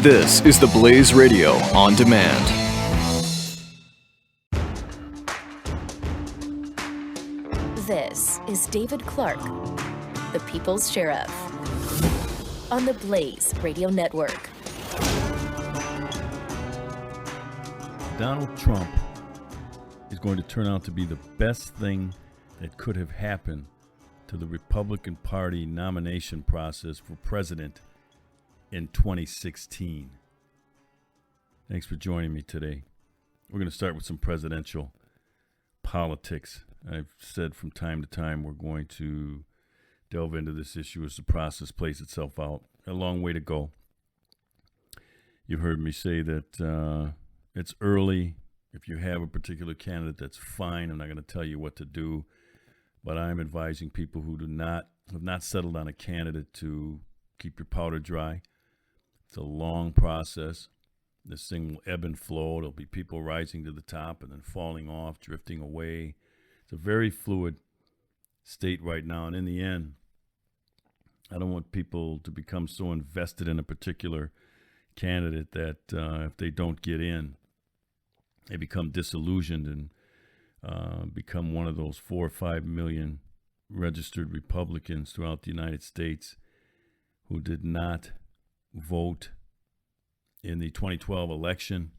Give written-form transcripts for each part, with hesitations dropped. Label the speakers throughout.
Speaker 1: This is the Blaze Radio on demand.
Speaker 2: This is David Clarke, the People's Sheriff, on the Blaze Radio Network.
Speaker 3: Donald Trump is going to turn out to be the best thing that could have happened to the Republican Party nomination process for president in 2016. Thanks for joining me today. We're going to start with some presidential politics. I've said from time to time we're going to delve into this issue as the process plays itself out. A long way to go. You've heard me say that it's early. If you have a particular candidate, that's fine. I'm not going to tell you what to do. But I'm advising people who have not settled on a candidate to keep your powder dry. It's a long process. This thing will ebb and flow. There'll be people rising to the top and then falling off, drifting away. It's a very fluid state right now. And in the end, I don't want people to become so invested in a particular candidate that if they don't get in, they become disillusioned and become one of those 4 or 5 million registered Republicans throughout the United States who did not vote in the 2012 election.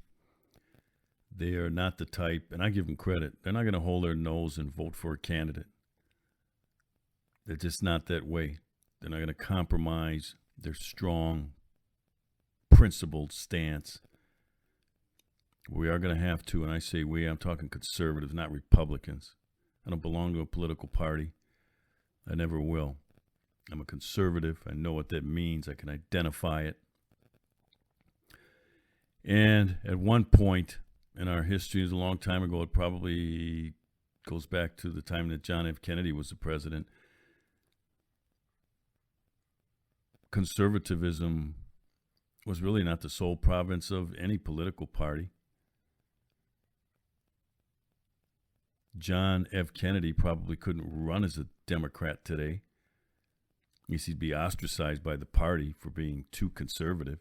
Speaker 3: They are not the type, and I give them credit, they're not going to hold their nose and vote for a candidate. They're just not that way. They're not going to compromise their strong, principled stance. We are going to have to, and I say we, I'm talking conservatives, not Republicans. I don't belong to a political party. I never will. I'm a conservative. I know what that means. I can identify it. And at one point in our history, it was a long time ago, it probably goes back to the time that John F. Kennedy was the president, conservatism was really not the sole province of any political party. John F. Kennedy probably couldn't run as a Democrat today. I guess he'd be ostracized by the party for being too conservative.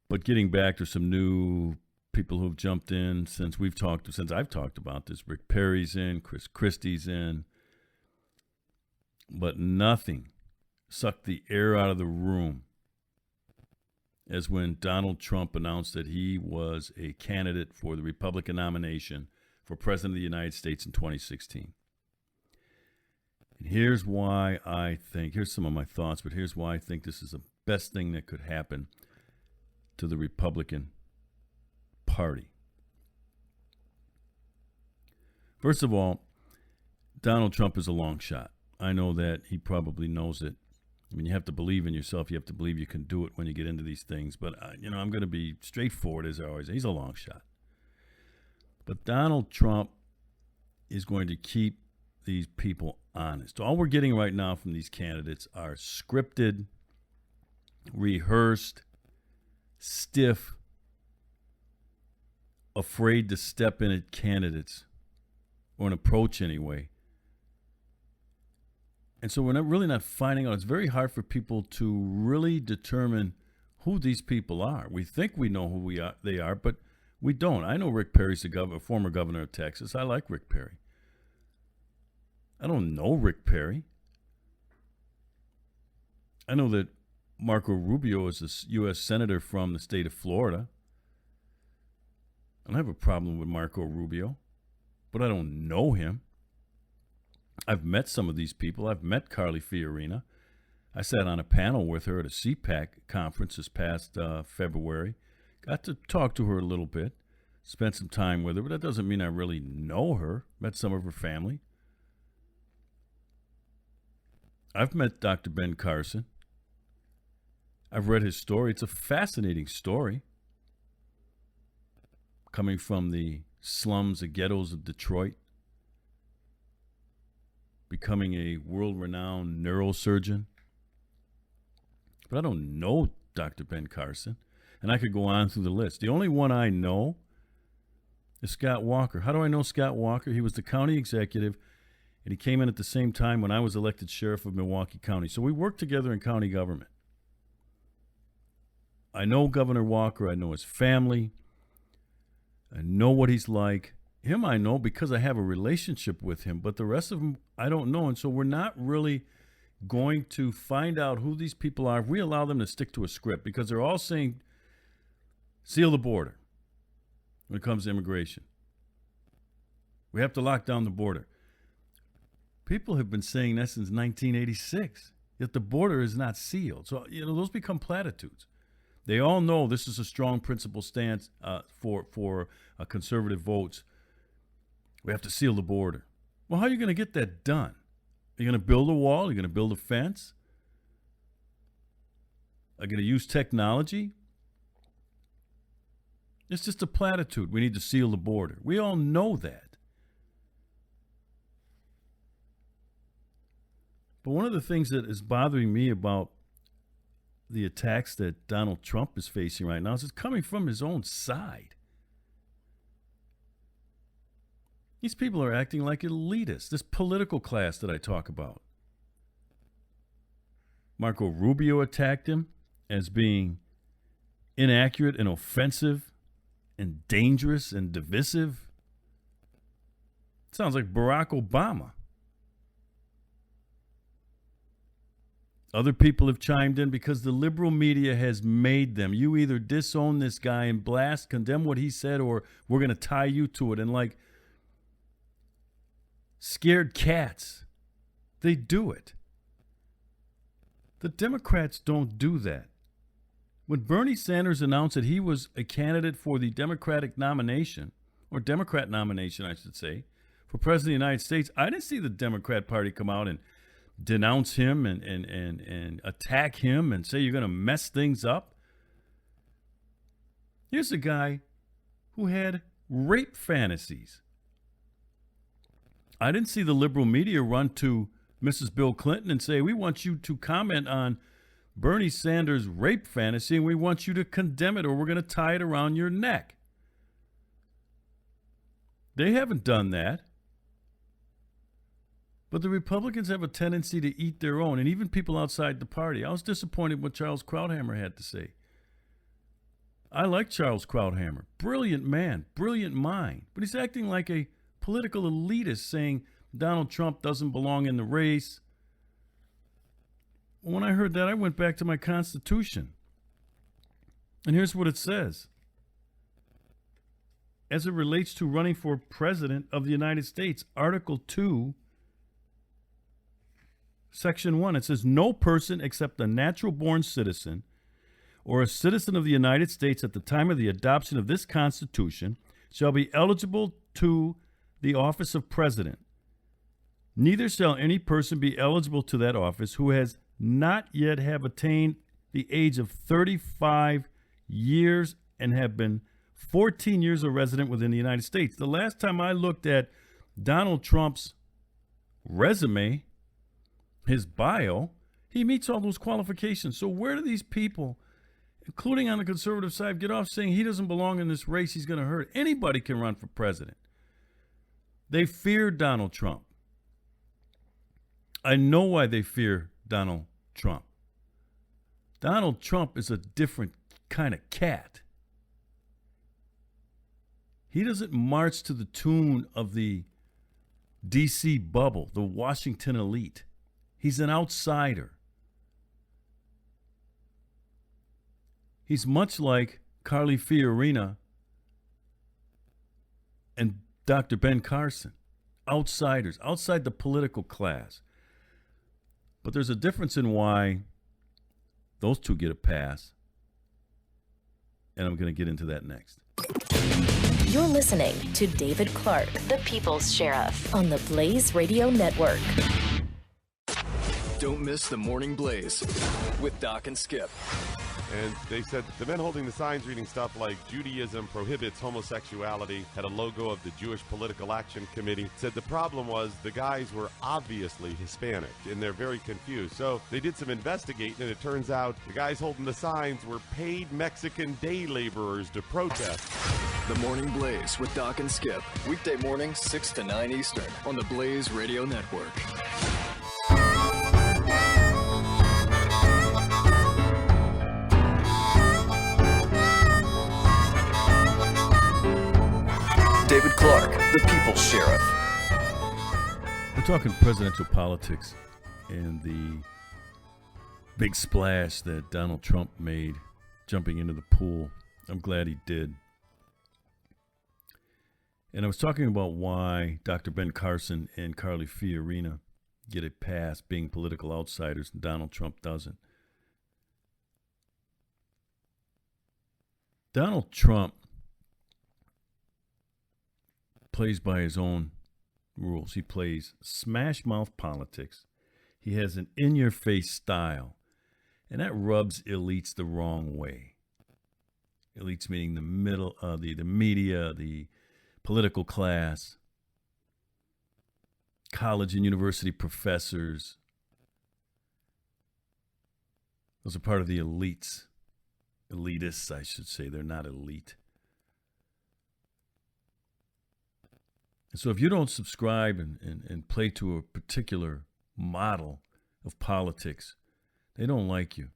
Speaker 3: But getting back to some new people who've jumped in since I've talked about this. Rick Perry's in, Chris Christie's in. But nothing sucked the air out of the room as when Donald Trump announced that he was a candidate for the Republican nomination for President of the United States in 2016. And here's some of my thoughts, but here's why I think this is the best thing that could happen to the Republican Party. First of all, Donald Trump is a long shot. I know that he probably knows it. I mean, you have to believe in yourself. You have to believe you can do it when you get into these things. But, I'm going to be straightforward as always. He's a long shot. But Donald Trump is going to keep these people honest. All we're getting right now from these candidates are scripted, rehearsed, stiff, afraid to step in at candidates, or an approach anyway. And so we're really not finding out. It's very hard for people to really determine who these people are. We think we know who they are, but we don't. I know Rick Perry's the former governor of Texas. I like Rick Perry. I don't know Rick Perry. I know that Marco Rubio is a U.S. Senator from the state of Florida. I don't have a problem with Marco Rubio, but I don't know him. I've met some of these people. I've met Carly Fiorina. I sat on a panel with her at a CPAC conference this past February. Got to talk to her a little bit, spent some time with her, but that doesn't mean I really know her. Met some of her family. I've met Dr. Ben Carson. I've read his story. It's a fascinating story. Coming from the slums, the ghettos of Detroit, becoming a world-renowned neurosurgeon. But I don't know Dr. Ben Carson. And I could go on through the list. The only one I know is Scott Walker. How do I know Scott Walker? He was the county executive And he came in at the same time when I was elected sheriff of Milwaukee County. So we worked together in county government. I know Governor Walker. I know his family. I know what he's like. Him I know because I have a relationship with him. But the rest of them, I don't know. And so we're not really going to find out who these people are if we allow them to stick to a script, because they're all saying seal the border when it comes to immigration. We have to lock down the border. People have been saying that since 1986, yet the border is not sealed. So, those become platitudes. They all know this is a strong principle stance for conservative votes. We have to seal the border. Well, how are you going to get that done? Are you going to build a wall? Are you going to build a fence? Are you going to use technology? It's just a platitude. We need to seal the border. We all know that. But one of the things that is bothering me about the attacks that Donald Trump is facing right now is it's coming from his own side. These people are acting like elitists, this political class that I talk about. Marco Rubio attacked him as being inaccurate and offensive and dangerous and divisive. It sounds like Barack Obama. Other people have chimed in because the liberal media has made them. You either disown this guy and blast, condemn what he said, or we're going to tie you to it. And like scared cats, they do it. The Democrats don't do that. When Bernie Sanders announced that he was a candidate for the Democratic nomination, or Democrat nomination, I should say, for President of the United States, I didn't see the Democrat Party come out and denounce him and attack him and say you're going to mess things up. Here's a guy who had rape fantasies. I didn't see the liberal media run to Mrs. Bill Clinton and say, we want you to comment on Bernie Sanders' rape fantasy and we want you to condemn it or we're going to tie it around your neck. They haven't done that. But the Republicans have a tendency to eat their own, and even people outside the party. I was disappointed what Charles Krauthammer had to say. I like Charles Krauthammer. Brilliant man, brilliant mind. But he's acting like a political elitist saying Donald Trump doesn't belong in the race. When I heard that, I went back to my Constitution. And here's what it says. As it relates to running for President of the United States, Article 2, Section 1, it says, no person except a natural-born citizen or a citizen of the United States at the time of the adoption of this Constitution shall be eligible to the office of President. Neither shall any person be eligible to that office who has not yet have attained the age of 35 years and have been 14 years a resident within the United States. The last time I looked at Donald Trump's resume, his bio, he meets all those qualifications. So where do these people, including on the conservative side, get off saying he doesn't belong in this race, he's going to hurt? Anybody can run for president. They fear Donald Trump. I know why they fear Donald Trump. Donald Trump is a different kind of cat. He doesn't march to the tune of the D.C. bubble, the Washington elite. He's an outsider. He's much like Carly Fiorina and Dr. Ben Carson. Outsiders, outside the political class. But there's a difference in why those two get a pass. And I'm going to get into that next.
Speaker 2: You're listening to David Clarke, the People's Sheriff, on the Blaze Radio Network.
Speaker 1: Don't miss the Morning Blaze with Doc and Skip.
Speaker 4: And they said the men holding the signs reading stuff like Judaism prohibits homosexuality had a logo of the Jewish Political Action Committee. Said the problem was the guys were obviously Hispanic and they're very confused. So they did some investigating and it turns out the guys holding the signs were paid Mexican day laborers to protest.
Speaker 1: The Morning Blaze with Doc and Skip. Weekday mornings, 6 to 9 Eastern on the Blaze Radio Network. David Clarke, the People's Sheriff.
Speaker 3: We're talking presidential politics and the big splash that Donald Trump made jumping into the pool. I'm glad he did. And I was talking about why Dr. Ben Carson and Carly Fiorina get a pass being political outsiders and Donald Trump doesn't. Donald Trump plays by his own rules. He plays smash mouth politics. He has an in-your-face style, and that rubs elites the wrong way. Elites meaning the middle, the media, the political class, college and university professors. Those are part of the elites. Elitists, I should say. They're not elite. And so if you don't subscribe and play to a particular model of politics, they don't like you.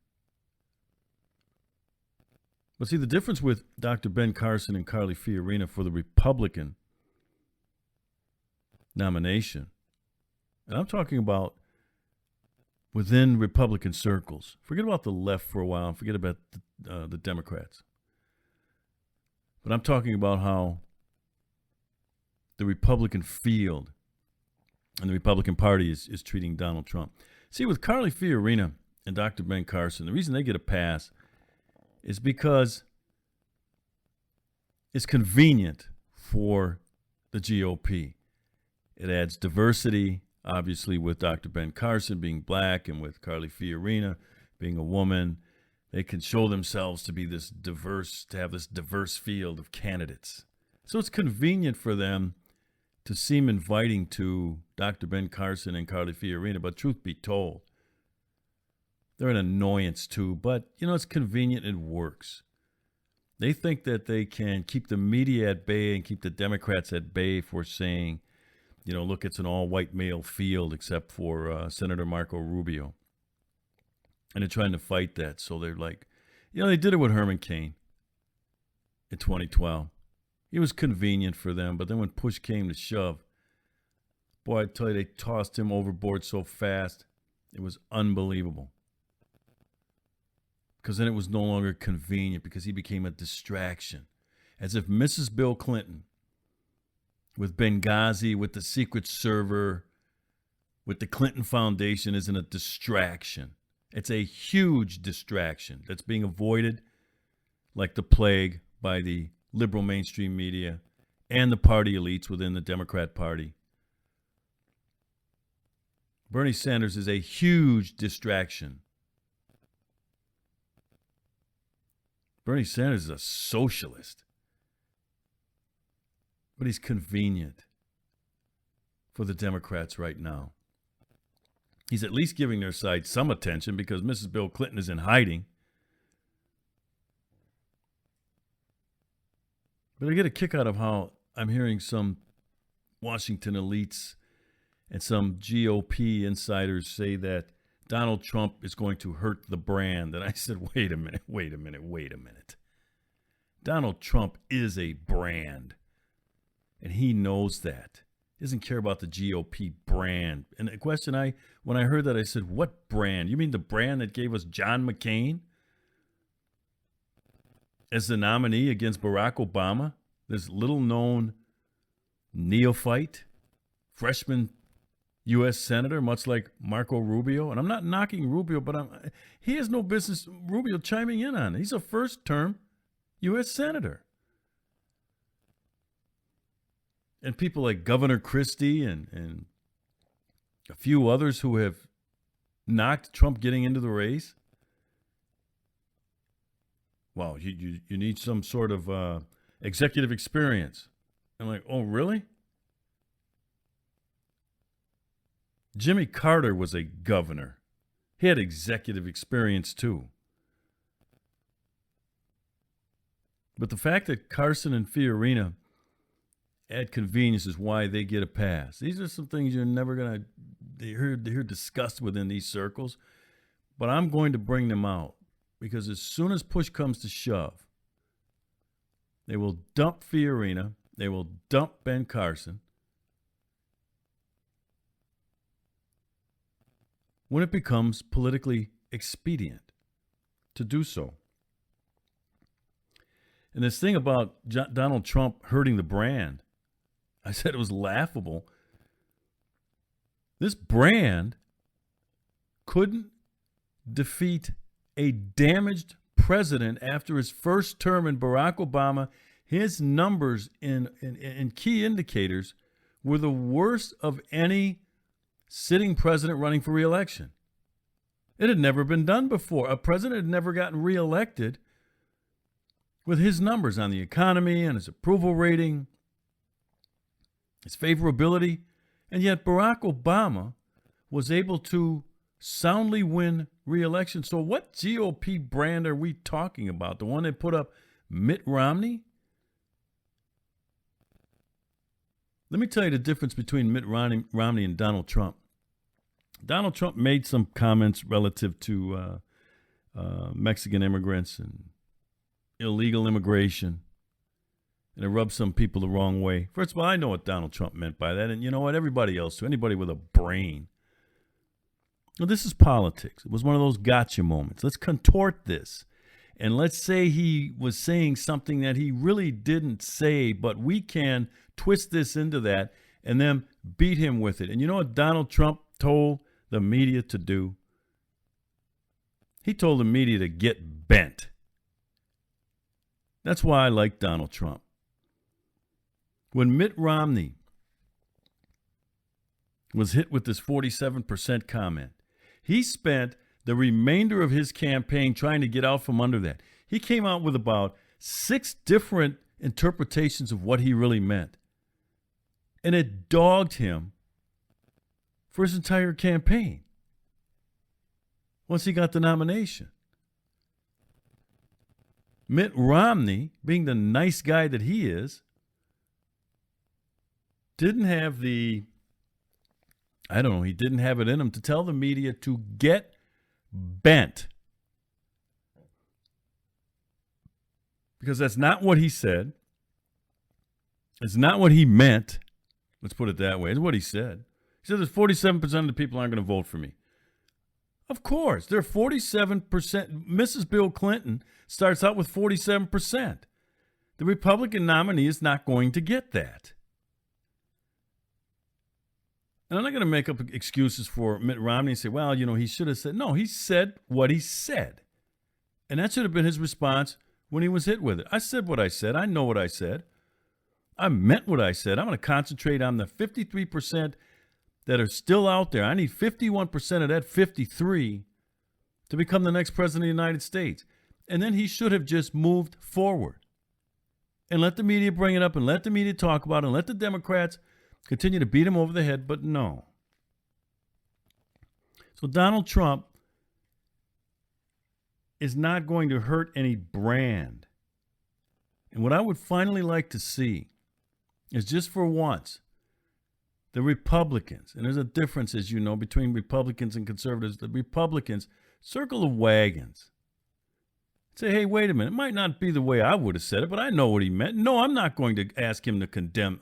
Speaker 3: But see, the difference with Dr. Ben Carson and Carly Fiorina for the Republican nomination, and I'm talking about within Republican circles. Forget about the left for a while and forget about the Democrats. But I'm talking about how the Republican field and the Republican Party is treating Donald Trump. See, with Carly Fiorina and Dr. Ben Carson, the reason they get a pass is because it's convenient for the GOP. It adds diversity, obviously, with Dr. Ben Carson being black and with Carly Fiorina being a woman. They can show themselves to be this diverse, to have this diverse field of candidates. So it's convenient for them to seem inviting to Dr. Ben Carson and Carly Fiorina, but truth be told, they're an annoyance too, but, it's convenient and it works. They think that they can keep the media at bay and keep the Democrats at bay for saying, look, it's an all-white male field except for Senator Marco Rubio. And they're trying to fight that. So they're like, they did it with Herman Cain in 2012. It was convenient for them, but then when push came to shove, boy, I tell you, they tossed him overboard so fast, it was unbelievable. Because then it was no longer convenient because he became a distraction. As if Mrs. Bill Clinton, with Benghazi, with the secret server, with the Clinton Foundation, isn't a distraction. It's a huge distraction that's being avoided like the plague by the liberal mainstream media and the party elites within the Democrat Party. Bernie Sanders is a huge distraction. Bernie Sanders is a socialist, but he's convenient for the Democrats right now. He's at least giving their side some attention because Mrs. Bill Clinton is in hiding. But I get a kick out of how I'm hearing some Washington elites and some GOP insiders say that Donald Trump is going to hurt the brand. And I said, wait a minute. Donald Trump is a brand. And he knows that. He doesn't care about the GOP brand. And the question when I heard that, I said, what brand? You mean the brand that gave us John McCain as the nominee against Barack Obama? This little-known neophyte, freshman U.S. Senator, much like Marco Rubio. And I'm not knocking Rubio, but he has no business Rubio chiming in on it. He's a first-term U.S. Senator. And people like Governor Christie and a few others who have knocked Trump getting into the race. Well, you need some sort of executive experience. I'm like, oh, really? Jimmy Carter was a governor. He had executive experience too. But the fact that Carson and Fiorina at convenience is why they get a pass. These are some things you're never going to hear discussed within these circles. But I'm going to bring them out because as soon as push comes to shove, they will dump Fiorina. They will dump Ben Carson. When it becomes politically expedient to do so. And this thing about Donald Trump hurting the brand, I said it was laughable. This brand couldn't defeat a damaged president after his first term in Barack Obama. His numbers in key indicators were the worst of any sitting president running for re-election. It had never been done before. A president had never gotten re-elected with his numbers on the economy and his approval rating, his favorability, and yet Barack Obama was able to soundly win re-election. So what GOP brand are we talking about? The one that put up Mitt Romney? Let me tell you the difference between Mitt Romney and Donald Trump. Donald Trump made some comments relative to Mexican immigrants and illegal immigration, and it rubbed some people the wrong way. First of all, I know what Donald Trump meant by that, and you know what? Everybody else too, anybody with a brain. Well, this is politics. It was one of those gotcha moments. Let's contort this. And let's say he was saying something that he really didn't say, but we can twist this into that and then beat him with it. And you know what Donald Trump told the media to do? He told the media to get bent. That's why I like Donald Trump. When Mitt Romney was hit with this 47% comment, he spent the remainder of his campaign trying to get out from under that. He came out with about 6 different interpretations of what he really meant. And it dogged him for his entire campaign once he got the nomination. Mitt Romney, being the nice guy that he is, didn't have he didn't have it in him to tell the media to get bent. Because that's not what he said. It's not what he meant. Let's put it that way. It's what he said. He said there's 47% of the people aren't going to vote for me. Of course, there are 47%. Mrs. Bill Clinton starts out with 47%. The Republican nominee is not going to get that. And I'm not going to make up excuses for Mitt Romney and say, well, he should have said. No, he said what he said. And that should have been his response when he was hit with it. I said what I said. I know what I said. I meant what I said. I'm going to concentrate on the 53% that are still out there. I need 51% of that 53 to become the next president of the United States. And then he should have just moved forward and let the media bring it up and let the media talk about it and let the Democrats continue to beat him over the head, but no. So Donald Trump is not going to hurt any brand. And what I would finally like to see is just for once, the Republicans, and there's a difference, as you know, between Republicans and conservatives. The Republicans circle the wagons. Say, hey, wait a minute. It might not be the way I would have said it, but I know what he meant. No, I'm not going to ask him to condemn.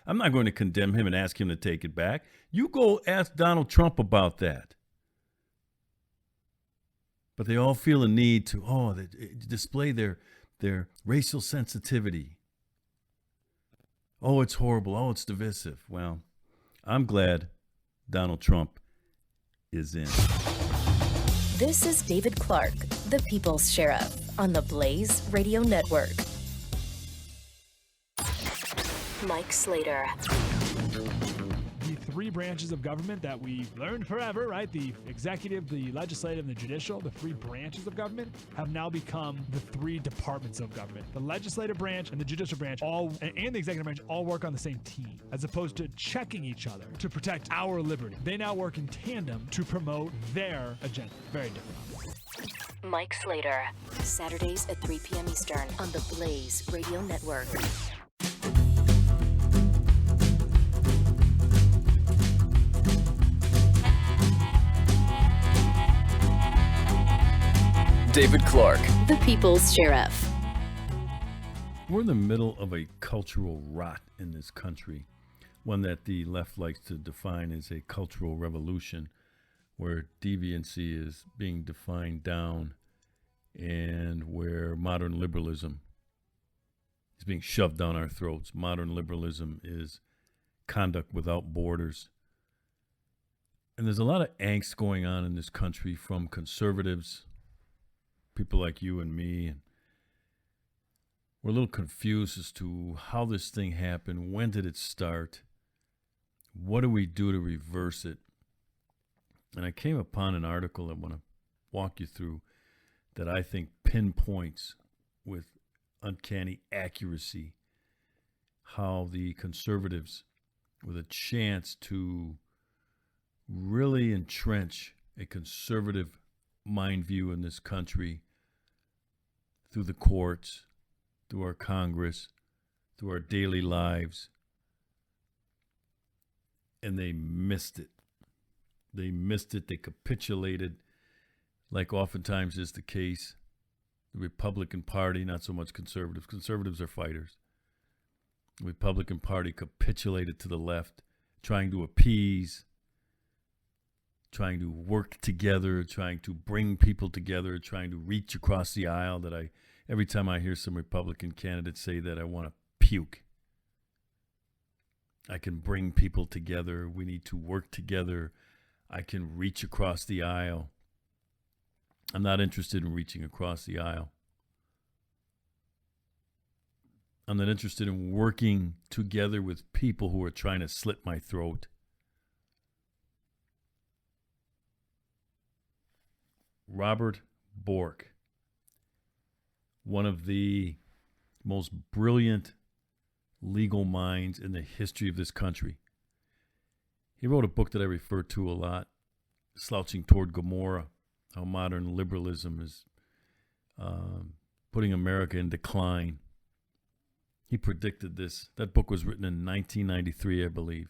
Speaker 3: I'm not going to condemn him and ask him to take it back. You go ask Donald Trump about that. But they all feel a need to, display their racial sensitivity. Oh, it's horrible. Oh, it's divisive. Well, I'm glad Donald Trump is in.
Speaker 2: This is David Clarke, the People's Sheriff, on the Blaze Radio Network. Mike Slater.
Speaker 5: The 3 branches of government that we've learned forever, right? The executive, the legislative, and the judicial, the 3 branches of government have now become the 3 departments of government. The legislative branch and the judicial branch and the executive branch all work on the same team, as opposed to checking each other to protect our liberty. They now work in tandem to promote their agenda. Very different.
Speaker 2: Mike Slater. Saturdays at 3 p.m. Eastern on the Blaze Radio Network.
Speaker 1: David Clarke.
Speaker 2: The People's Sheriff.
Speaker 3: We're in the middle of a cultural rot in this country, one that the left likes to define as a cultural revolution, where deviancy is being defined down and where modern liberalism is being shoved down our throats. Modern liberalism is conduct without borders. And there's a lot of angst going on in this country from conservatives, people like you and me, and we're a little confused as to how this thing happened. When did it start? What do we do to reverse it? And I came upon an article I want to walk you through that I think pinpoints with uncanny accuracy how the conservatives, with a chance to really entrench a conservative mind view in this country through the courts, through our Congress, through our daily lives, and they missed it. They missed it. They capitulated, like oftentimes is the case. The Republican Party, not so much conservatives. Conservatives are fighters. The Republican Party capitulated to the left, trying to appease, trying to work together, trying to bring people together, trying to reach across the aisle. Every time I hear some Republican candidates say that, I want to puke. I can bring people together. We need to work together. I can reach across the aisle. I'm not interested in reaching across the aisle. I'm not interested in working together with people who are trying to slit my throat. Robert Bork, one of the most brilliant legal minds in the history of this country. He wrote a book that I refer to a lot, Slouching Toward Gomorrah, how modern liberalism is putting America in decline. He predicted this. That book was written in 1993, I believe.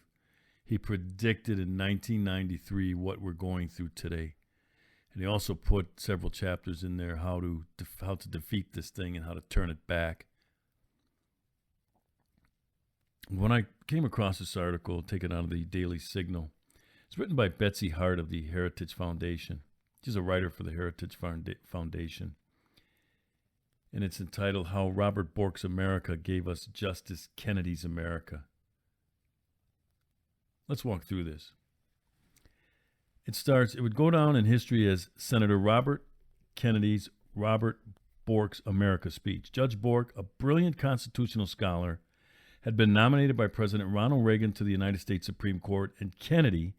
Speaker 3: He predicted in 1993 what we're going through today. And he also put several chapters in there how to defeat this thing and how to turn it back. When I came across this article, taken out of the Daily Signal, it's written by Betsy Hart of the Heritage Foundation. She's a writer for the Heritage Foundation. And it's entitled, How Robert Bork's America Gave Us Justice Kennedy's America. Let's walk through this. It would go down in history as Senator Robert Kennedy's Robert Bork's America speech. Judge Bork, a brilliant constitutional scholar, had been nominated by President Ronald Reagan to the United States Supreme Court, and Kennedy,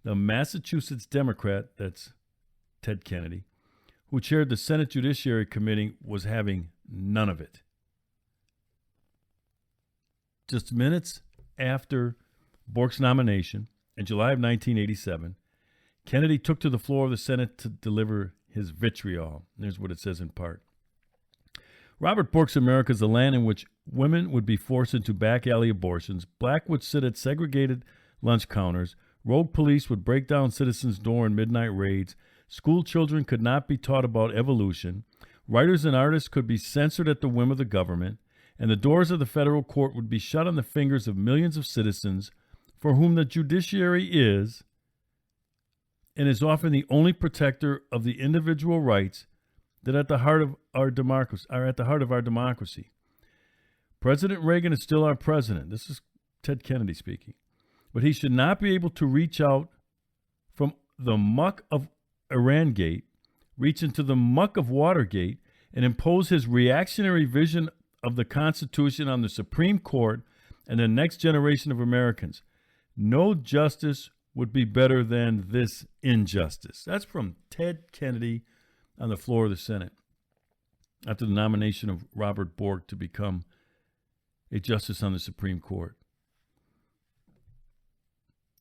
Speaker 3: the Massachusetts Democrat, that's Ted Kennedy, who chaired the Senate Judiciary Committee, was having none of it. Just minutes after Bork's nomination, in July of 1987, Kennedy took to the floor of the Senate to deliver his vitriol. Here's what it says in part. Robert Bork's America is the land in which women would be forced into back alley abortions, black would sit at segregated lunch counters, rogue police would break down citizens' door in midnight raids, school children could not be taught about evolution, writers and artists could be censored at the whim of the government, and the doors of the federal court would be shut on the fingers of millions of citizens for whom the judiciary is and is often the only protector of the individual rights that are at the heart of our democracy. President Reagan is still our president. This is Ted Kennedy speaking. But he should not be able to reach out from the muck of Irangate, reach into the muck of Watergate, and impose his reactionary vision of the Constitution on the Supreme Court and the next generation of Americans. No justice would be better than this injustice. That's from Ted Kennedy on the floor of the Senate after the nomination of Robert Bork to become a justice on the Supreme Court.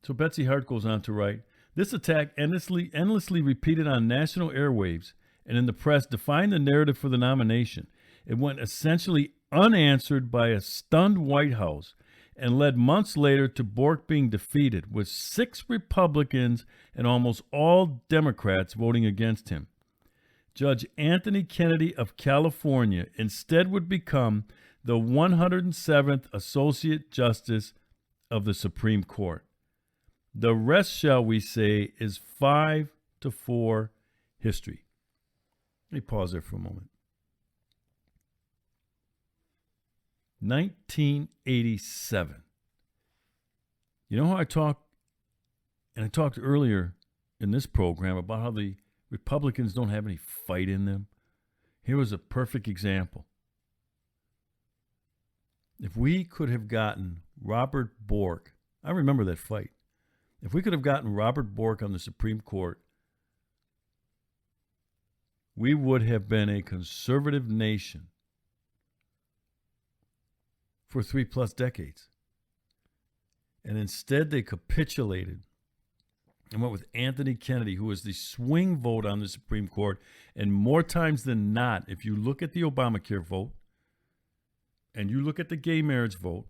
Speaker 3: So Betsy Hart goes on to write, this attack endlessly repeated on national airwaves and in the press defined the narrative for the nomination. It went essentially unanswered by a stunned White House and led months later to Bork being defeated, with 6 Republicans and almost all Democrats voting against him. Judge Anthony Kennedy of California instead would become the 107th Associate Justice of the Supreme Court. The rest, shall we say, is 5-4 history. Let me pause there for a moment. 1987. You know how I talked earlier in this program about how the Republicans don't have any fight in them? Here was a perfect example. If we could have gotten Robert Bork, I remember that fight. If we could have gotten Robert Bork on the Supreme Court, we would have been a conservative nation for 3+ decades. And instead they capitulated and went with Anthony Kennedy, who was the swing vote on the Supreme Court. And more times than not, if you look at the Obamacare vote, and you look at the gay marriage vote,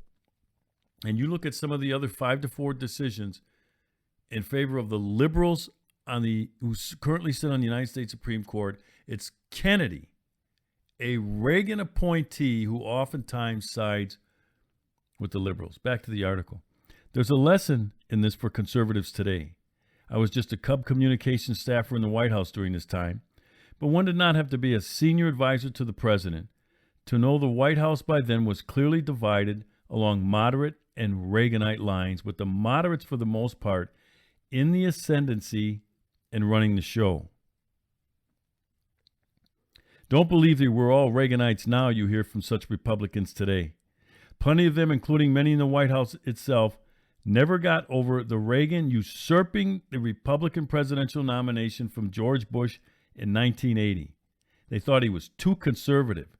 Speaker 3: and you look at some of the other 5-4 decisions in favor of the liberals who currently sit on the United States Supreme Court, it's Kennedy, a Reagan appointee who oftentimes sides with the liberals. Back to the article. There's a lesson in this for conservatives today. I was just a Cub communications staffer in the White House during this time, but one did not have to be a senior advisor to the president to know the White House by then was clearly divided along moderate and Reaganite lines, with the moderates for the most part in the ascendancy and running the show. Don't believe they were all Reaganites now, you hear from such Republicans today. Plenty of them, including many in the White House itself, never got over the Reagan usurping the Republican presidential nomination from George Bush in 1980. They thought he was too conservative,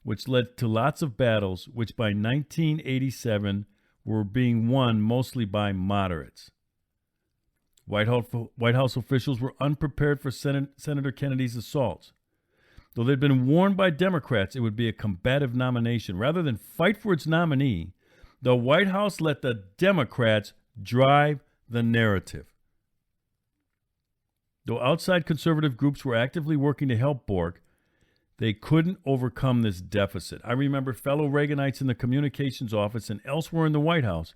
Speaker 3: which led to lots of battles, which by 1987 were being won mostly by moderates. White House officials were unprepared for Senator Kennedy's assaults. Though they'd been warned by Democrats it would be a combative nomination, rather than fight for its nominee, the White House let the Democrats drive the narrative. Though outside conservative groups were actively working to help Bork, they couldn't overcome this deficit. I remember fellow Reaganites in the communications office and elsewhere in the White House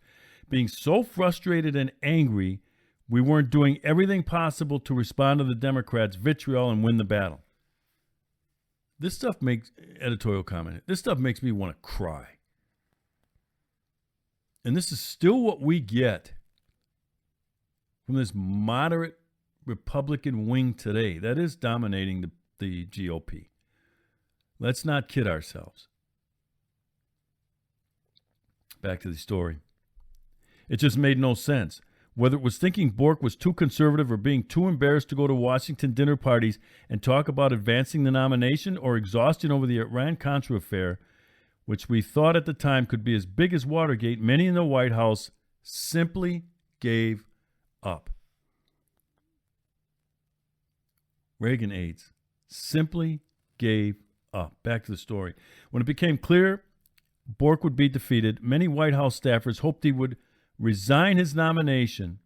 Speaker 3: being so frustrated and angry we weren't doing everything possible to respond to the Democrats' vitriol and win the battle. This stuff makes, editorial comment, this stuff makes me want to cry. And this is still what we get from this moderate Republican wing today that is dominating the GOP. Let's not kid ourselves. Back to the story. It just made no sense. Whether it was thinking Bork was too conservative or being too embarrassed to go to Washington dinner parties and talk about advancing the nomination, or exhaustion over the Iran-Contra affair, which we thought at the time could be as big as Watergate, many in the White House simply gave up. Reagan aides simply gave up. Back to the story. When it became clear Bork would be defeated, many White House staffers hoped he would resign his nomination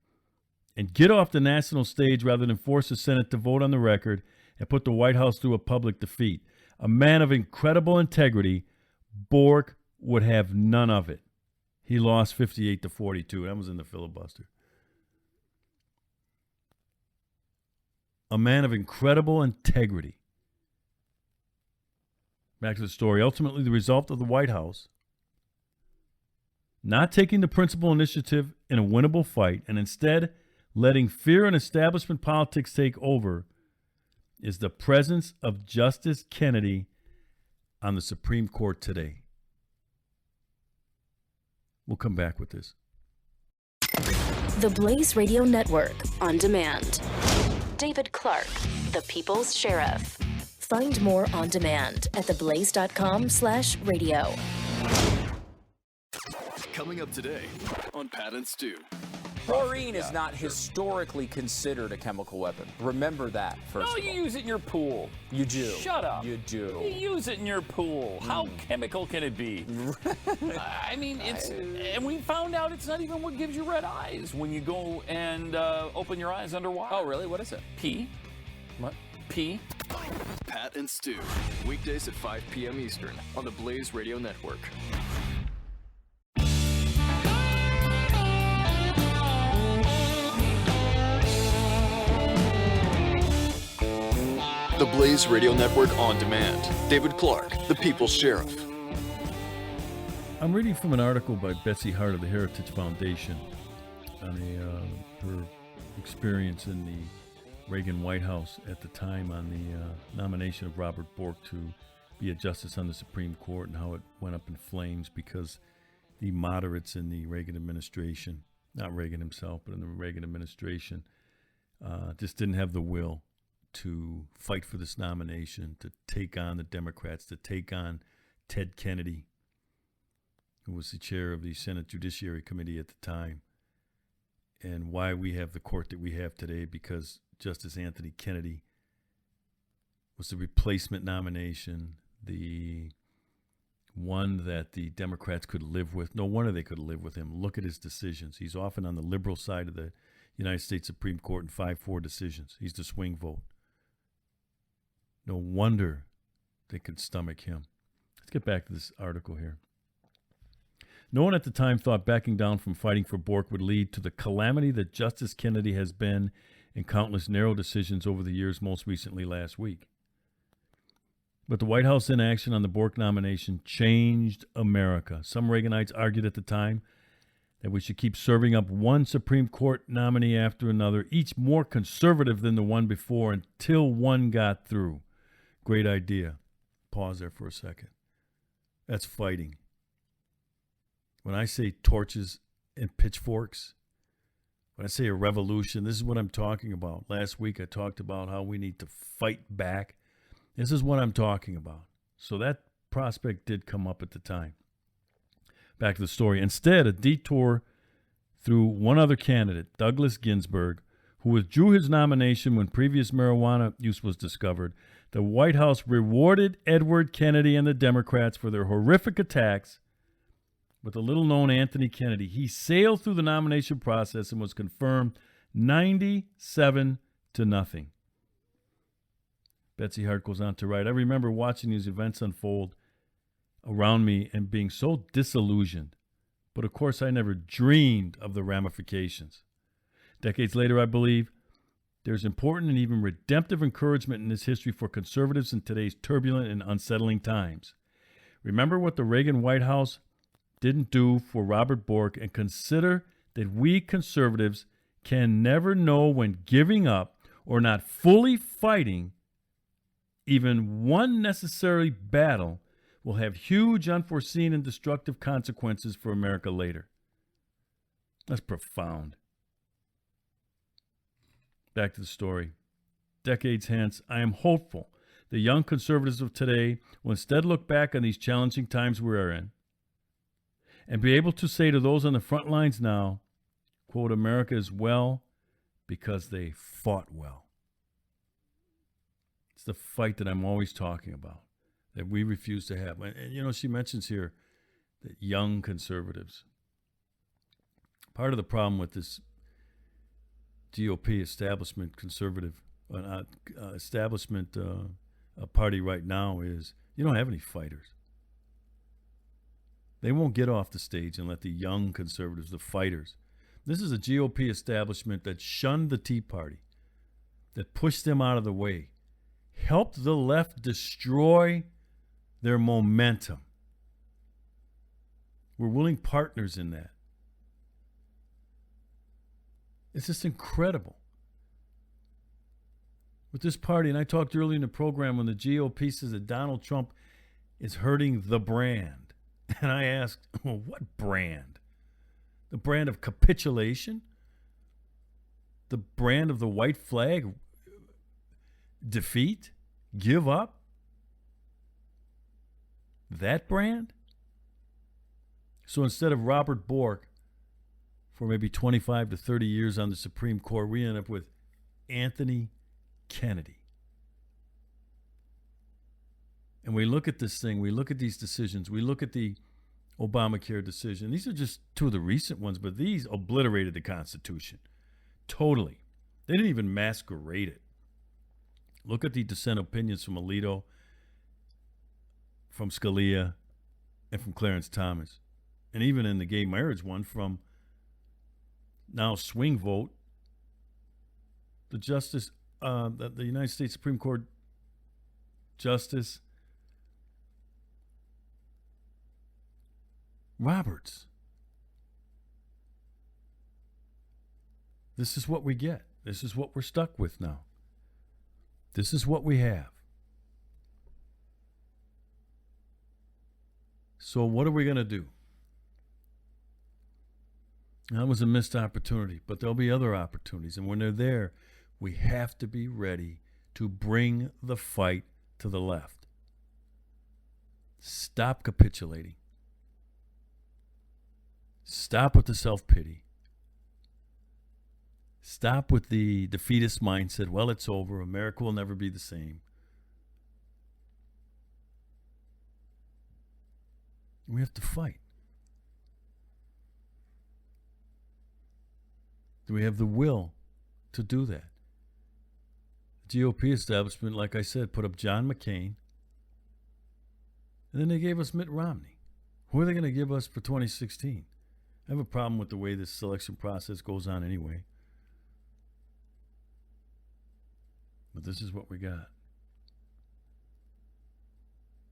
Speaker 3: and get off the national stage rather than force the Senate to vote on the record and put the White House through a public defeat. A man of incredible integrity, Bork would have none of it. He lost 58-42. That was in the filibuster. A man of incredible integrity. Back to the story. Ultimately, the result of the White House not taking the principal initiative in a winnable fight and instead letting fear and establishment politics take over is the presence of Justice Kennedy on the Supreme Court today. We'll come back with this.
Speaker 2: The Blaze Radio Network on demand. David Clarke, the People's Sheriff. Find more on demand at theblaze.com/radio.
Speaker 1: Coming up today on Pat and Stu.
Speaker 6: Chlorine is not historically considered a chemical weapon. Remember that, first
Speaker 7: No,
Speaker 6: of
Speaker 7: you
Speaker 6: all.
Speaker 7: use it in your pool.
Speaker 6: You do.
Speaker 7: Shut up.
Speaker 6: You do.
Speaker 7: You use it in your pool. How chemical can it be? I mean, and we found out it's not even what gives you red eyes when you go and open your eyes underwater.
Speaker 6: Oh, really? What is it?
Speaker 7: Pee.
Speaker 6: What?
Speaker 7: Pee.
Speaker 1: Pat and Stu, weekdays at 5 p.m. Eastern on the Blaze Radio Network. The Blaze Radio Network on demand. David Clarke, the People's Sheriff.
Speaker 3: I'm reading from an article by Betsy Hart of the Heritage Foundation on her experience in the Reagan White House at the time on the nomination of Robert Bork to be a justice on the Supreme Court, and how it went up in flames because the moderates in the Reagan administration, not Reagan himself, but in the Reagan administration, just didn't have the will to fight for this nomination, to take on the Democrats, to take on Ted Kennedy, who was the chair of the Senate Judiciary Committee at the time, and why we have the court that we have today, because Justice Anthony Kennedy was the replacement nomination, the one that the Democrats could live with. No wonder they could live with him. Look at his decisions. He's often on the liberal side of the United States Supreme Court in 5-4 decisions. He's the swing vote. No wonder they could stomach him. Let's get back to this article here. No one at the time thought backing down from fighting for Bork would lead to the calamity that Justice Kennedy has been in countless narrow decisions over the years, most recently last week. But the White House inaction on the Bork nomination changed America. Some Reaganites argued at the time that we should keep serving up one Supreme Court nominee after another, each more conservative than the one before, until one got through. Great idea. Pause there for a second. That's fighting. When I say torches and pitchforks, when I say a revolution, this is what I'm talking about. Last week I talked about how we need to fight back. This is what I'm talking about. So that prospect did come up at the time. Back to the story. Instead, a detour through one other candidate, Douglas Ginsburg, who withdrew his nomination when previous marijuana use was discovered, the White House rewarded Edward Kennedy and the Democrats for their horrific attacks with the little-known Anthony Kennedy. He sailed through the nomination process and was confirmed 97-0. Betsy Hart goes on to write, I remember watching these events unfold around me and being so disillusioned. But of course, I never dreamed of the ramifications. Decades later, I believe there's important and even redemptive encouragement in this history for conservatives in today's turbulent and unsettling times. Remember what the Reagan White House didn't do for Robert Bork, and consider that we conservatives can never know when giving up or not fully fighting even one necessary battle will have huge, unforeseen, and destructive consequences for America later. That's profound. Back to the story. Decades hence, I am hopeful the young conservatives of today will instead look back on these challenging times we are in and be able to say to those on the front lines now, quote, America is well because they fought well. It's the fight that I'm always talking about, that we refuse to have. And you know, she mentions here that young conservatives. Part of the problem with this GOP establishment conservative establishment party right now is you don't have any fighters. They won't get off the stage and let the young conservatives, the fighters. This is a GOP establishment that shunned the Tea Party, that pushed them out of the way, helped the left destroy their momentum. We're willing partners in that. It's just incredible. With this party, and I talked earlier in the program when the GOP says that Donald Trump is hurting the brand. And I asked, well, what brand? The brand of capitulation? The brand of the white flag? Defeat? Give up? That brand? So instead of Robert Bork for maybe 25 to 30 years on the Supreme Court, we end up with Anthony Kennedy. And we look at this thing, we look at these decisions, we look at the Obamacare decision. These are just two of the recent ones, but these obliterated the Constitution. Totally. They didn't even masquerade it. Look at the dissent opinions from Alito, from Scalia, and from Clarence Thomas. And even in the gay marriage one from now swing vote, the the United States Supreme Court Justice Roberts. This is what we get. This is what we're stuck with now. This is what we have. So what are we going to do? That was a missed opportunity, but there'll be other opportunities. And when they're there, we have to be ready to bring the fight to the left. Stop capitulating. Stop with the self-pity. Stop with the defeatist mindset. Well, it's over. America will never be the same. We have to fight. Do we have the will to do that? The GOP establishment, like I said, put up John McCain, and then they gave us Mitt Romney. Who are they going to give us for 2016? I have a problem with the way this selection process goes on anyway. But this is what we got.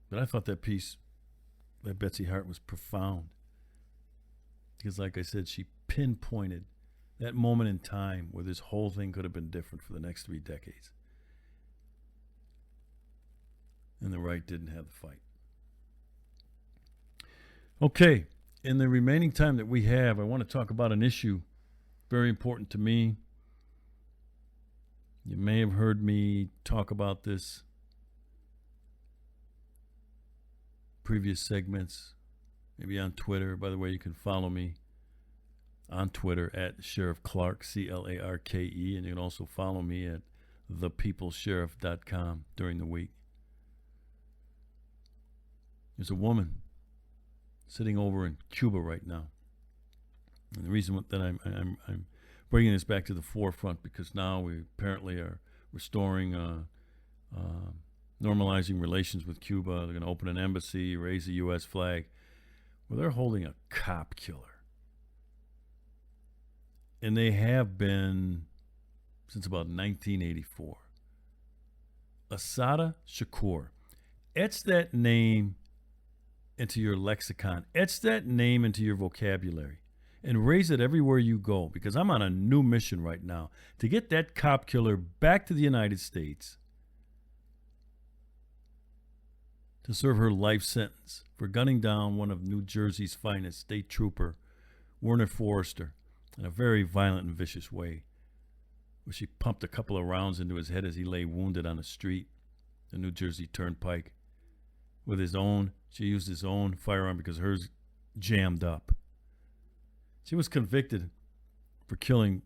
Speaker 3: But I thought that piece by Betsy Hart was profound. Because like I said, she pinpointed that moment in time where this whole thing could have been different for the next 3 decades. And the right didn't have the fight. Okay, in the remaining time that we have, I want to talk about an issue very important to me. You may have heard me talk about this previous segments, maybe on Twitter. By the way, you can follow me on Twitter at Sheriff Clarke, Clarke, and you can also follow me at thepeoplesheriff.com during the week. There's a woman sitting over in Cuba right now. And the reason that I'm bringing this back to the forefront, because now we apparently are restoring, normalizing relations with Cuba. They're going to open an embassy, raise the U.S. flag. Well, they're holding a cop killer. And they have been since about 1984. Assata Shakur. Etch that name into your lexicon. Etch that name into your vocabulary. And raise it everywhere you go, because I'm on a new mission right now to get that cop killer back to the United States to serve her life sentence for gunning down one of New Jersey's finest, state trooper Werner Forrester, in a very violent and vicious way, where she pumped a couple of rounds into his head as he lay wounded on the street, the New Jersey Turnpike, with his own. She used his own firearm because hers jammed up. She was convicted for killing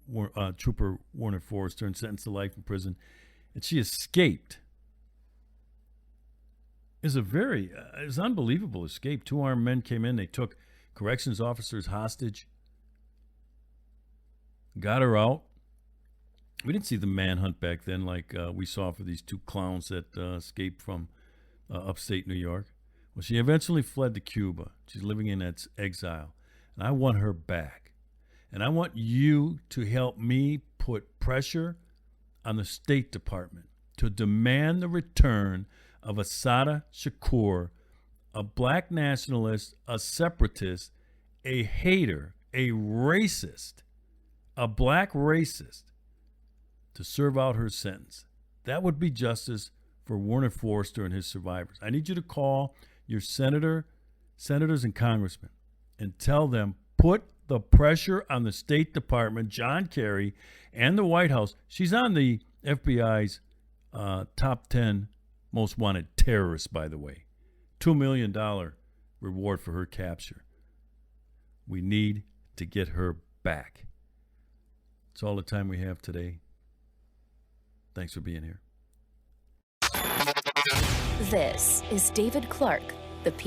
Speaker 3: Trooper Werner Forrester and sentenced to life in prison, and she escaped. It was an unbelievable escape. 2 armed men came in. They took corrections officers hostage, got her out. We didn't see the manhunt back then like we saw for these 2 clowns that escaped from upstate New York. Well, she eventually fled to Cuba. She's living in exile. And I want her back. And I want you to help me put pressure on the State Department to demand the return of Assata Shakur, a black nationalist, a separatist, a hater, a racist, a black racist, to serve out her sentence. That would be justice for Werner Forrester and his survivors. I need you to call your senators and congressmen and tell them, put the pressure on the State Department, John Kerry, and the White House. She's on the FBI's top 10 most wanted terrorists, by the way. $2 million reward for her capture. We need to get her back. That's all the time we have today. Thanks for being here.
Speaker 2: This is David Clarke, the People